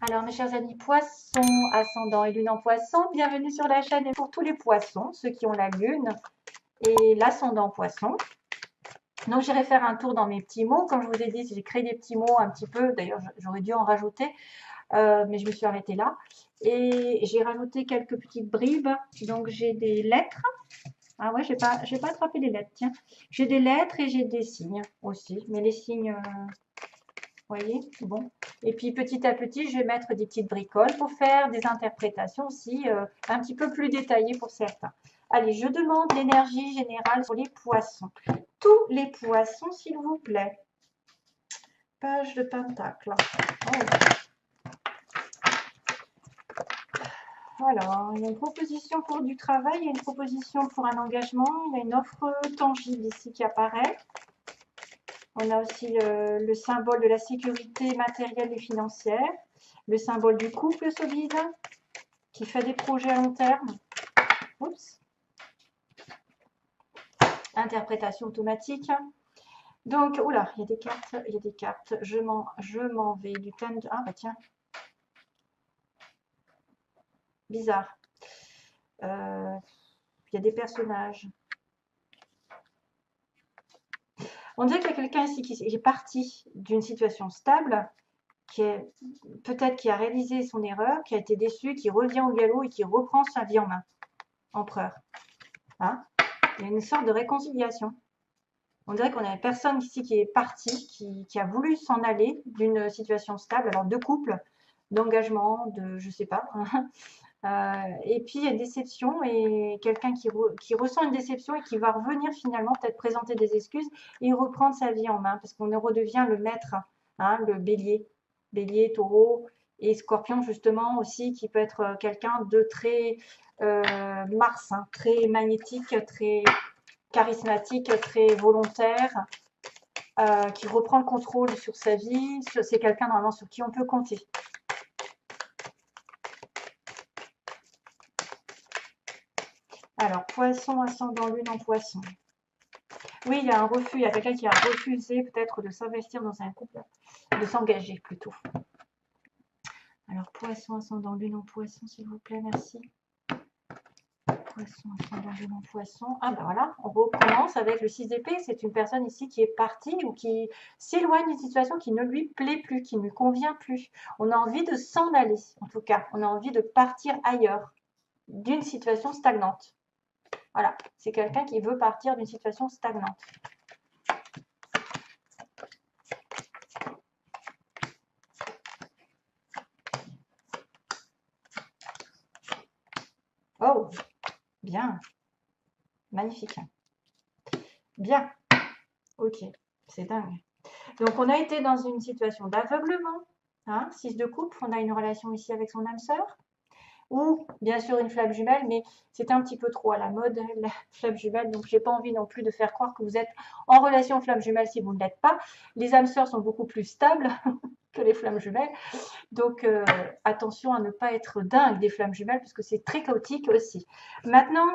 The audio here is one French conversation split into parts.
Alors, mes chers amis poissons, ascendant et lune en poisson, bienvenue sur la chaîne et pour tous les poissons, ceux qui ont la lune et l'ascendant poisson. Donc, j'irai faire un tour dans mes petits mots. Comme je vous ai dit, j'ai créé des petits mots un petit peu. D'ailleurs, j'aurais dû en rajouter, mais je me suis arrêtée là. Et j'ai rajouté quelques petites bribes. Donc, j'ai des lettres. Ah ouais, j'ai pas attrapé les lettres, tiens. J'ai des lettres et j'ai des signes aussi. Mais les signes, vous voyez, bon. Et puis petit à petit, je vais mettre des petites bricoles pour faire des interprétations aussi un petit peu plus détaillées pour certains. Allez, je demande l'énergie générale pour les poissons. Tous les poissons, s'il vous plaît. Page de pentacle. Oh. Alors, il y a une proposition pour du travail, il y a une proposition pour un engagement, il y a une offre tangible ici qui apparaît. On a aussi le symbole de la sécurité matérielle et financière, le symbole du couple solide qui fait des projets à long terme. Oups. Interprétation automatique. Donc, oula, il y a des cartes, il y a des cartes. Je m'en vais du thème de... Ah, bah tiens. Bizarre. Il y a des personnages. On dirait qu'il y a quelqu'un ici qui est parti d'une situation stable, peut-être qui a réalisé son erreur, qui a été déçu, qui revient au galop et qui reprend sa vie en main. Empereur. Hein? Il y a une sorte de réconciliation. On dirait qu'on a une personne ici qui est partie, qui a voulu s'en aller d'une situation stable, alors de couple, d'engagement, de je sais pas. Et puis il y a une déception et quelqu'un qui ressent une déception et qui va revenir finalement peut-être présenter des excuses et reprendre sa vie en main parce qu'on redevient le maître, hein, le bélier, taureau et scorpion justement aussi qui peut être quelqu'un de très Mars, hein, très magnétique, très charismatique, très volontaire, qui reprend le contrôle sur sa vie. C'est quelqu'un normalement sur qui on peut compter. Alors, poisson, ascendant lune en poisson. Oui, il y a un refus, il y a quelqu'un qui a refusé peut-être de s'investir dans un couple, de s'engager plutôt. Alors, poisson, ascendant lune en poisson, s'il vous plaît, merci. Poisson, ascendant lune en poisson. Ah ben voilà, on recommence avec le 6 d'épée. C'est une personne ici qui est partie ou qui s'éloigne d'une situation qui ne lui plaît plus, qui ne lui convient plus. On a envie de s'en aller, en tout cas. On a envie de partir ailleurs, d'une situation stagnante. Voilà, c'est quelqu'un qui veut partir d'une situation stagnante. Oh, bien. Magnifique. Bien. Ok, c'est dingue. Donc, on a été dans une situation d'aveuglement. Hein, 6 de coupe, on a une relation ici avec son âme sœur. Ou, bien sûr, une flamme jumelle, mais c'était un petit peu trop à la mode, la flamme jumelle. Donc, j'ai pas envie non plus de faire croire que vous êtes en relation flamme jumelle si vous ne l'êtes pas. Les âmes sœurs sont beaucoup plus stables que les flammes jumelles. Donc, attention à ne pas être dingue des flammes jumelles, parce que c'est très chaotique aussi. Maintenant,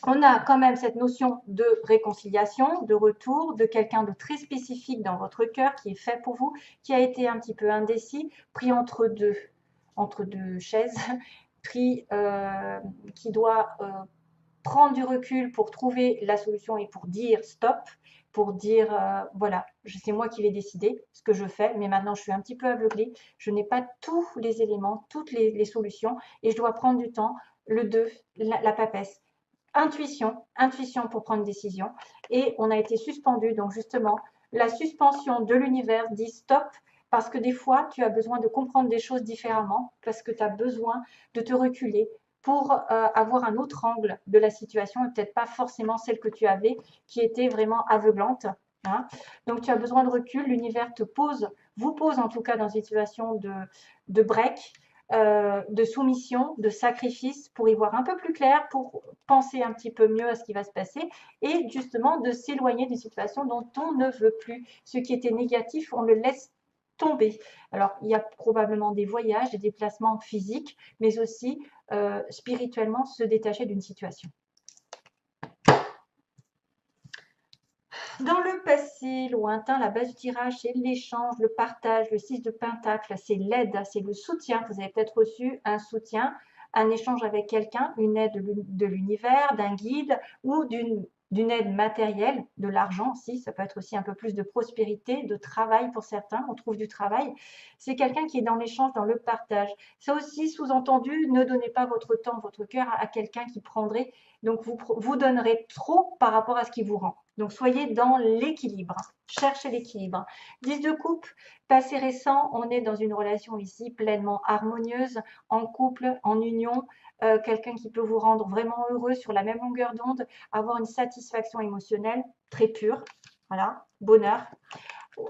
on a quand même cette notion de réconciliation, de retour, de quelqu'un de très spécifique dans votre cœur qui est fait pour vous, qui a été un petit peu indécis, pris entre deux chaises, qui doit prendre du recul pour trouver la solution et pour dire stop, pour dire voilà, c'est moi qui vais décider ce que je fais, mais maintenant je suis un petit peu aveuglée, je n'ai pas tous les éléments, toutes les solutions et je dois prendre du temps, le 2, la papesse. Intuition pour prendre une décision. Et on a été suspendu. Donc justement, la suspension de l'univers dit stop parce que des fois, tu as besoin de comprendre des choses différemment, parce que tu as besoin de te reculer pour avoir un autre angle de la situation et peut-être pas forcément celle que tu avais qui était vraiment aveuglante. Hein. Donc tu as besoin de recul, l'univers te pose, vous pose en tout cas dans une situation de break, de soumission, de sacrifice pour y voir un peu plus clair, pour penser un petit peu mieux à ce qui va se passer et justement de s'éloigner d'une situation dont on ne veut plus. Ce qui était négatif, on le laisse tomber. Alors, il y a probablement des voyages, des déplacements physiques, mais aussi spirituellement se détacher d'une situation. Dans le passé lointain, la base du tirage, c'est l'échange, le partage. Le 6 de Pentacle, c'est l'aide, c'est le soutien. Vous avez peut-être reçu un soutien, un échange avec quelqu'un, une aide de l'univers, d'un guide ou d'une aide matérielle, de l'argent aussi. Ça peut être aussi un peu plus de prospérité, de travail pour certains. On trouve du travail. C'est quelqu'un qui est dans l'échange, dans le partage. Ça aussi, sous-entendu, ne donnez pas votre temps, votre cœur à quelqu'un qui prendrait. Donc, vous donnerez trop par rapport à ce qui vous rend. Donc, soyez dans l'équilibre. Cherchez l'équilibre. 10 de coupe, passé récent, on est dans une relation ici pleinement harmonieuse, en couple, en union, quelqu'un qui peut vous rendre vraiment heureux sur la même longueur d'onde, avoir une satisfaction émotionnelle très pure. Voilà, bonheur.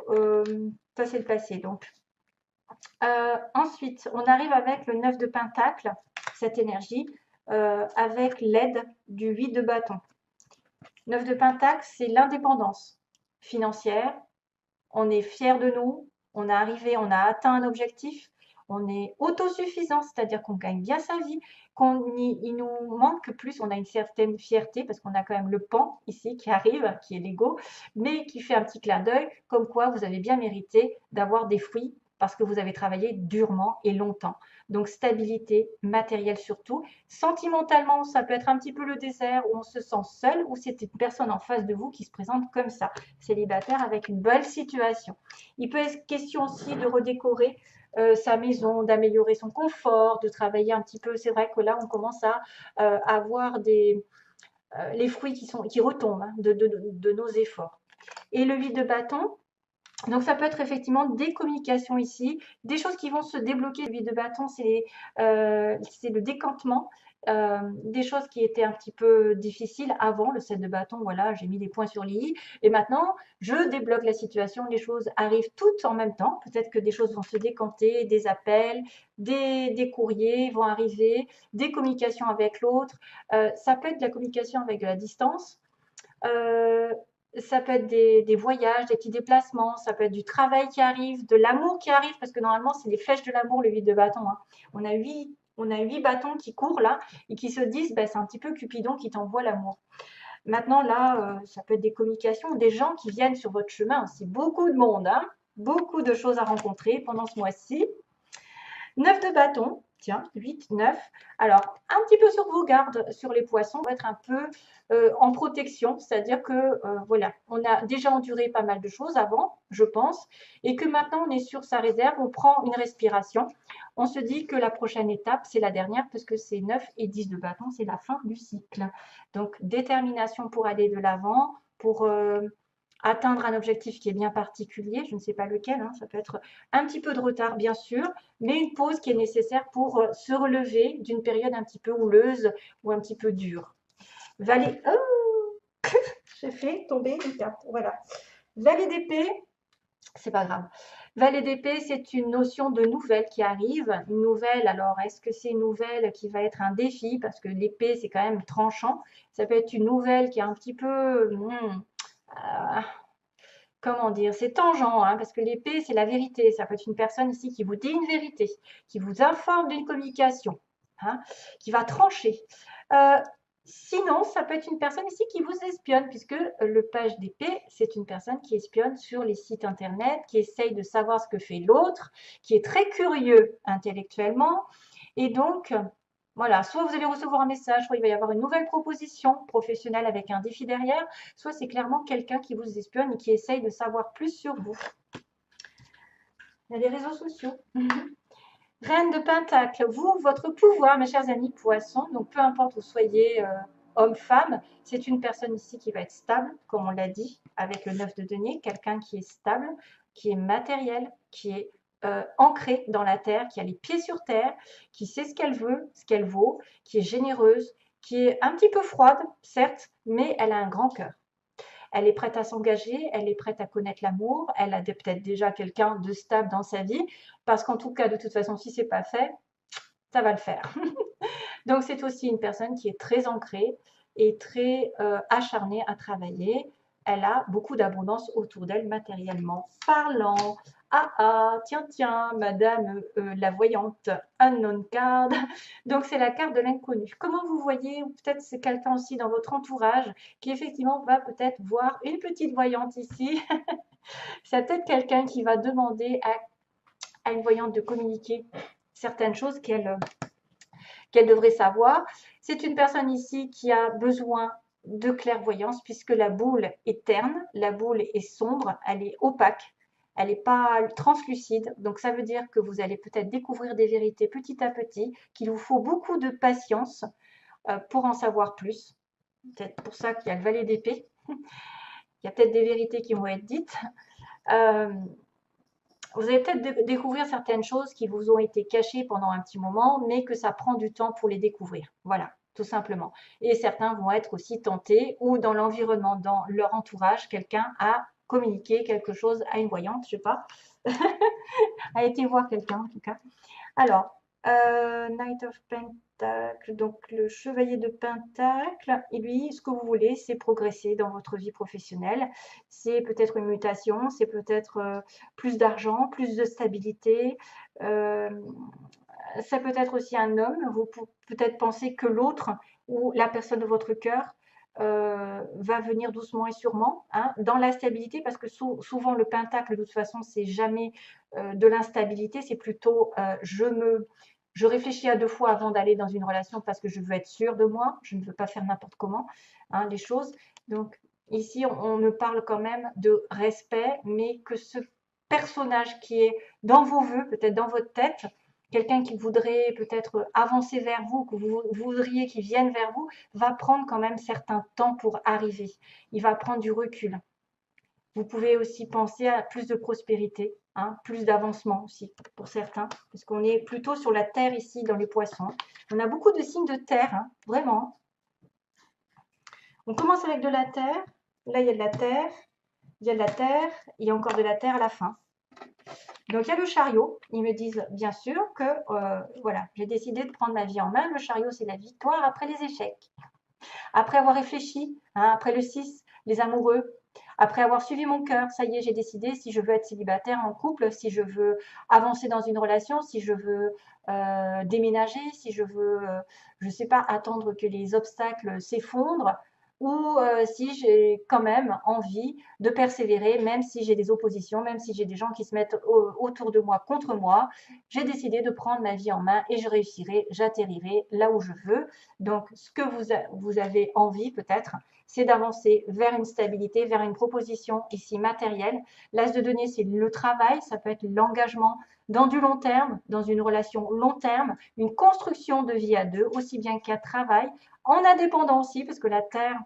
Euh, ça, c'est le passé. Donc, ensuite, on arrive avec le 9 de Pentacle, cette énergie, avec l'aide du 8 de bâton. 9 de Pentacle, c'est l'indépendance financière. On est fier de nous, on a arrivé, on a atteint un objectif, on est autosuffisant, c'est-à-dire qu'on gagne bien sa vie, il nous manque plus, on a une certaine fierté parce qu'on a quand même le pan ici qui arrive, qui est l'ego, mais qui fait un petit clin d'œil, comme quoi vous avez bien mérité d'avoir des fruits parce que vous avez travaillé durement et longtemps. Donc stabilité matérielle surtout. Sentimentalement, ça peut être un petit peu le désert où on se sent seul ou c'est une personne en face de vous qui se présente comme ça, célibataire avec une belle situation. Il peut être question aussi de redécorer sa maison, d'améliorer son confort, de travailler un petit peu. C'est vrai que là, on commence à avoir les fruits qui retombent hein, de nos efforts. Et le 8 de bâton, donc ça peut être effectivement des communications ici, des choses qui vont se débloquer. Le 8 de bâton, c'est le décantement. Des choses qui étaient un petit peu difficiles avant le 7 de bâton, voilà, j'ai mis des points sur les i et maintenant je débloque la situation, les choses arrivent toutes en même temps, peut-être que des choses vont se décanter, des appels, des courriers vont arriver, des communications avec l'autre, ça peut être de la communication avec de la distance, ça peut être des voyages, des petits déplacements, ça peut être du travail qui arrive, de l'amour qui arrive, parce que normalement, c'est les flèches de l'amour, le 8 de bâton. Hein. On a 8 bâtons qui courent là et qui se disent, ben, c'est un petit peu Cupidon qui t'envoie l'amour. Maintenant, là, ça peut être des communications, des gens qui viennent sur votre chemin aussi. Beaucoup de monde, hein, beaucoup de choses à rencontrer pendant ce mois-ci. 9 de bâton, tiens, 8, 9. Alors, un petit peu sur vos gardes sur les poissons, on va être un peu en protection, c'est-à-dire que voilà, on a déjà enduré pas mal de choses avant, je pense, et que maintenant on est sur sa réserve, on prend une respiration, on se dit que la prochaine étape, c'est la dernière, parce que c'est 9 et 10 de bâton, c'est la fin du cycle. Donc, détermination pour aller de l'avant, pour atteindre un objectif qui est bien particulier, je ne sais pas lequel, hein, ça peut être un petit peu de retard bien sûr, mais une pause qui est nécessaire pour se relever d'une période un petit peu houleuse ou un petit peu dure. Valet, oh j'ai fait tomber une carte, voilà. Valet d'épée, c'est pas grave. Valet d'épée, c'est une notion de nouvelle qui arrive. Une nouvelle, alors est-ce que c'est une nouvelle qui va être un défi? Parce que l'épée, c'est quand même tranchant. Ça peut être une nouvelle qui est un petit peu comment dire, c'est tangent, hein, parce que l'épée, c'est la vérité. Ça peut être une personne ici qui vous dit une vérité, qui vous informe d'une communication, hein, qui va trancher. Sinon, ça peut être une personne ici qui vous espionne, puisque le page d'épée, c'est une personne qui espionne sur les sites internet, qui essaye de savoir ce que fait l'autre, qui est très curieux intellectuellement, et donc voilà, soit vous allez recevoir un message, soit il va y avoir une nouvelle proposition professionnelle avec un défi derrière, soit c'est clairement quelqu'un qui vous espionne et qui essaye de savoir plus sur vous. Il y a les réseaux sociaux. Reine de Pentacle, vous, votre pouvoir, mes chers amis poissons, donc peu importe où vous soyez homme, femme, c'est une personne ici qui va être stable, comme on l'a dit, avec le 9 de denier, quelqu'un qui est stable, qui est matériel, qui est ancrée dans la terre, qui a les pieds sur terre, qui sait ce qu'elle veut, ce qu'elle vaut, qui est généreuse, qui est un petit peu froide, certes, mais elle a un grand cœur. Elle est prête à s'engager, elle est prête à connaître l'amour, elle a peut-être déjà quelqu'un de stable dans sa vie, parce qu'en tout cas, de toute façon, si ce n'est pas fait, ça va le faire. Donc, c'est aussi une personne qui est très ancrée et très acharnée à travailler. Elle a beaucoup d'abondance autour d'elle matériellement parlant, Tiens, tiens, madame la voyante, unknown card. Donc, c'est la carte de l'inconnu. Comment vous voyez, ou peut-être c'est quelqu'un aussi dans votre entourage qui effectivement va peut-être voir une petite voyante ici. C'est peut-être quelqu'un qui va demander à une voyante de communiquer certaines choses qu'elle devrait savoir. C'est une personne ici qui a besoin de clairvoyance puisque la boule est terne, la boule est sombre, elle est opaque, elle n'est pas translucide. Donc ça veut dire que vous allez peut-être découvrir des vérités petit à petit, qu'il vous faut beaucoup de patience pour en savoir plus. Peut-être pour ça qu'il y a le valet d'épée. Il y a peut-être des vérités qui vont être dites. Vous allez peut-être découvrir certaines choses qui vous ont été cachées pendant un petit moment, mais que ça prend du temps pour les découvrir. Voilà, tout simplement. Et certains vont être aussi tentés ou dans l'environnement, dans leur entourage, quelqu'un a communiqué quelque chose à une voyante, je ne sais pas, a été voir quelqu'un en tout cas. Alors, Knight of Pentacle, donc le chevalier de Pentacle, et lui, ce que vous voulez, c'est progresser dans votre vie professionnelle. C'est peut-être une mutation, c'est peut-être plus d'argent, plus de stabilité. Ça peut être aussi un homme. Vous peut-être penser que l'autre ou la personne de votre cœur va venir doucement et sûrement dans la stabilité, parce que souvent le pentacle, de toute façon, c'est jamais de l'instabilité, c'est plutôt je réfléchis à deux fois avant d'aller dans une relation parce que je veux être sûre de moi, je ne veux pas faire n'importe comment les choses. Donc ici, on me parle quand même de respect, mais que ce personnage qui est dans vos vœux, peut-être dans votre tête, quelqu'un qui voudrait peut-être avancer vers vous, que vous voudriez qu'il vienne vers vous, va prendre quand même certain temps pour arriver. Il va prendre du recul. Vous pouvez aussi penser à plus de prospérité, plus d'avancement aussi pour certains, parce qu'on est plutôt sur la terre ici dans les poissons. On a beaucoup de signes de terre, vraiment. On commence avec de la terre. Là, il y a de la terre, il y a de la terre, il y a encore de la terre à la fin. Donc, il y a le chariot. Ils me disent bien sûr que voilà, j'ai décidé de prendre ma vie en main. Le chariot, c'est la victoire après les échecs. Après avoir réfléchi, après le 6, les amoureux, après avoir suivi mon cœur, ça y est, j'ai décidé si je veux être célibataire en couple, si je veux avancer dans une relation, si je veux déménager, si je veux, je ne sais pas, attendre que les obstacles s'effondrent, ou si j'ai quand même envie de persévérer, même si j'ai des oppositions, même si j'ai des gens qui se mettent autour de moi contre moi. J'ai décidé de prendre ma vie en main et je réussirai, j'atterrirai là où je veux. Donc, ce que vous avez envie peut-être, c'est d'avancer vers une stabilité, vers une proposition ici matérielle. L'as de denier, c'est le travail, ça peut être l'engagement dans du long terme, dans une relation long terme, une construction de vie à deux, aussi bien qu'un travail, en indépendance aussi, parce que la terre,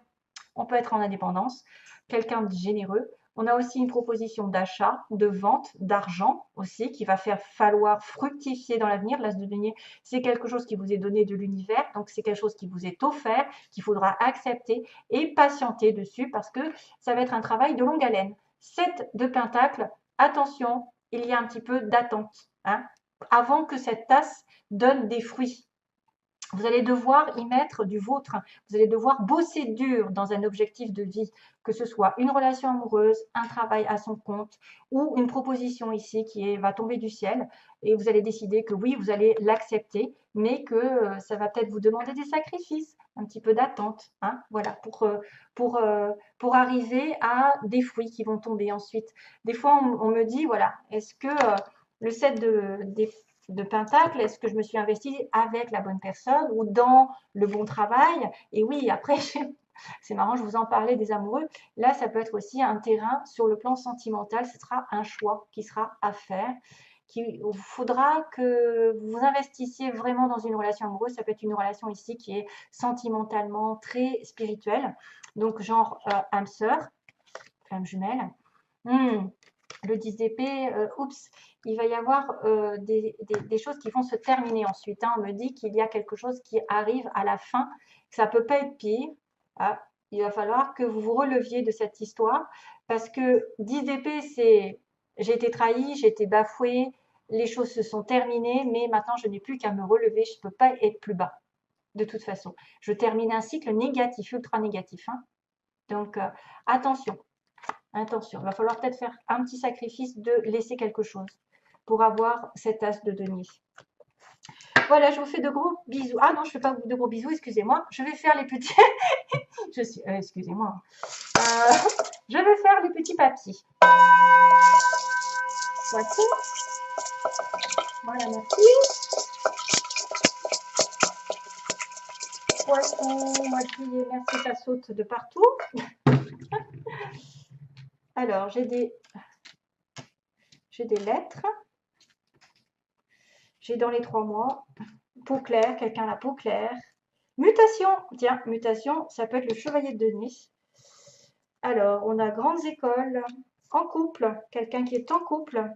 on peut être en indépendance, quelqu'un de généreux. On a aussi une proposition d'achat, de vente, d'argent aussi, qui va faire falloir fructifier dans l'avenir. L'as de denier, c'est quelque chose qui vous est donné de l'univers, donc c'est quelque chose qui vous est offert, qu'il faudra accepter et patienter dessus parce que ça va être un travail de longue haleine. 7 de pentacle, attention, il y a un petit peu d'attente avant que cette tasse donne des fruits. Vous allez devoir y mettre du vôtre. Vous allez devoir bosser dur dans un objectif de vie, que ce soit une relation amoureuse, un travail à son compte ou une proposition ici qui va tomber du ciel. Et vous allez décider que oui, vous allez l'accepter, mais que ça va peut-être vous demander des sacrifices, un petit peu d'attente. Voilà, pour arriver à des fruits qui vont tomber ensuite. Des fois, on me dit, voilà, est-ce que le set de Pentacle, est-ce que je me suis investie avec la bonne personne ou dans le bon travail? Et oui, après, c'est marrant, je vous en parlais des amoureux. Là, ça peut être aussi un terrain sur le plan sentimental. Ce sera un choix qui sera à faire. Il faudra que vous vous investissiez vraiment dans une relation amoureuse. Ça peut être une relation ici qui est sentimentalement très spirituelle. Donc, genre âme sœur, flamme jumelle. Le 10 d'épée, oups, il va y avoir des choses qui vont se terminer ensuite. On me dit qu'il y a quelque chose qui arrive à la fin. Ça ne peut pas être pire. Il va falloir que vous vous releviez de cette histoire parce que 10 d'épée, c'est j'ai été trahi, j'ai été bafouée, les choses se sont terminées, mais maintenant je n'ai plus qu'à me relever, je ne peux pas être plus bas de toute façon. Je termine un cycle négatif, ultra négatif. Donc attention. Attention, il va falloir peut-être faire un petit sacrifice de laisser quelque chose pour avoir cet as de denier. Voilà, je vous fais de gros bisous. Ah non, je ne fais pas de gros bisous, excusez-moi. Je vais faire les petits... excusez-moi. Je vais faire les petits papiers. Voici. Voilà, merci. Poisson, moitié, merci, ça saute de partout. Alors, j'ai des lettres. J'ai dans les 3 mois. Peau claire, quelqu'un a la peau claire. Mutation, tiens, mutation, ça peut être le chevalier de denier. Alors, on a grandes écoles, en couple, quelqu'un qui est en couple.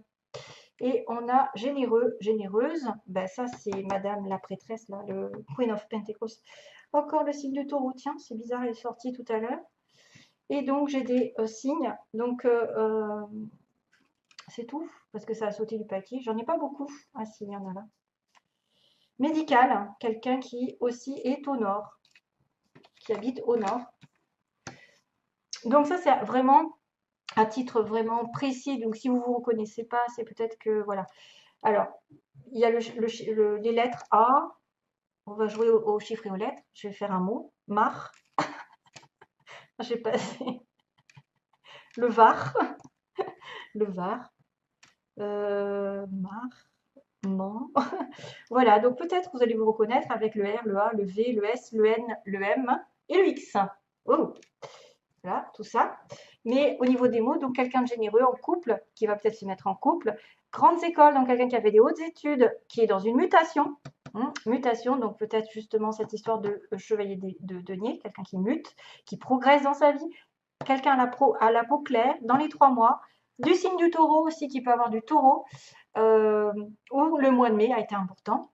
Et on a généreux, généreuse. Ben, ça, c'est Madame la prêtresse, là, le Queen of Pentecost. Encore le signe du taureau, tiens, c'est bizarre, elle est sortie tout à l'heure. Et donc, j'ai des signes. Donc, c'est tout, parce que ça a sauté du paquet. J'en ai pas beaucoup. Ah si, il y en a là. Médical, quelqu'un qui aussi est au nord, qui habite au nord. Donc ça, c'est vraiment à titre vraiment précis. Donc si vous ne vous reconnaissez pas, c'est peut-être que, voilà. Alors, il y a les lettres A. On va jouer aux chiffres et aux lettres. Je vais faire un mot. Mar. J'ai passé le Var. Le Var. Mar. Man. Voilà, donc peut-être vous allez vous reconnaître avec le R, le A, le V, le S, le N, le M et le X. Oh, voilà, tout ça. Mais au niveau des mots, donc quelqu'un de généreux en couple, qui va peut-être se mettre en couple. Grandes écoles, donc quelqu'un qui avait des hautes études, qui est dans une mutation. Mutation, donc peut-être justement cette histoire de chevalier de denier, quelqu'un qui mute, qui progresse dans sa vie. Quelqu'un à la peau claire, dans les 3 mois. Du signe du taureau aussi, qui peut avoir du taureau. Où le mois de mai a été important.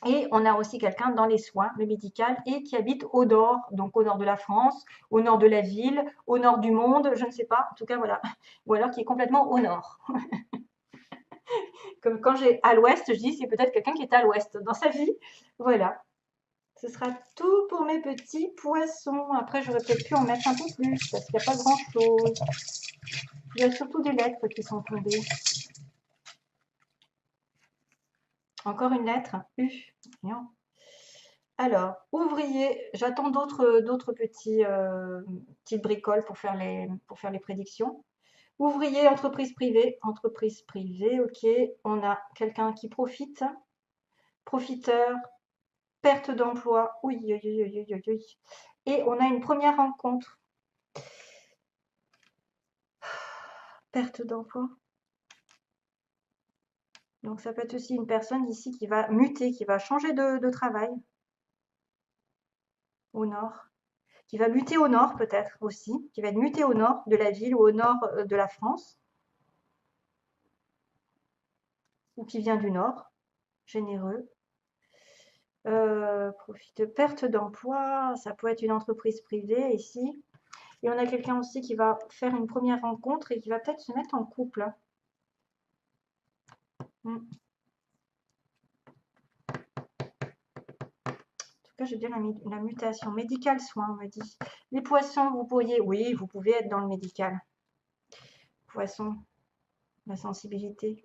Et on a aussi quelqu'un dans les soins, le médical, et qui habite au nord, donc au nord de la France, au nord de la ville, au nord du monde, je ne sais pas, en tout cas voilà. Ou alors qui est complètement au nord. Comme quand j'ai à l'ouest, je dis c'est peut-être quelqu'un qui est à l'ouest dans sa vie. Voilà. Ce sera tout pour mes petits poissons. Après, j'aurais peut-être pu en mettre un peu plus, parce qu'il n'y a pas grand-chose. Il y a surtout des lettres qui sont tombées. Encore une lettre, U. Alors, ouvrier, j'attends d'autres petites bricoles pour faire les prédictions. Ouvrier, entreprise privée, ok. On a quelqu'un qui profite, profiteur, perte d'emploi, oui, oui, oui, oui, oui, oui. Et on a une première rencontre. Perte d'emploi. Donc ça peut être aussi une personne ici qui va muter, qui va changer de travail au nord, qui va muter au nord peut-être aussi, qui va être muté au nord de la ville ou au nord de la France, ou qui vient du nord, généreux. Profite, perte d'emploi, ça peut être une entreprise privée ici. Et on a quelqu'un aussi qui va faire une première rencontre et qui va peut-être se mettre en couple. En tout cas, j'ai bien la mutation. Médical soin, on m'a dit. Les poissons, vous pourriez, oui, vous pouvez être dans le médical. Poisson, la sensibilité.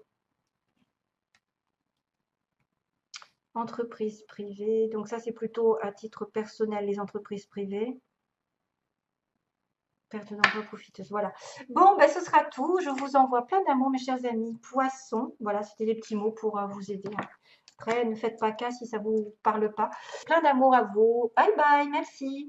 Entreprise privée, donc ça c'est plutôt à titre personnel, les entreprises privées. Perte d'emploi profiteuse, voilà. Bon, ben, ce sera tout. Je vous envoie plein d'amour, mes chers amis. Poissons, voilà, c'était les petits mots pour vous aider. Après, ne faites pas cas si ça ne vous parle pas. Plein d'amour à vous. Bye bye, merci.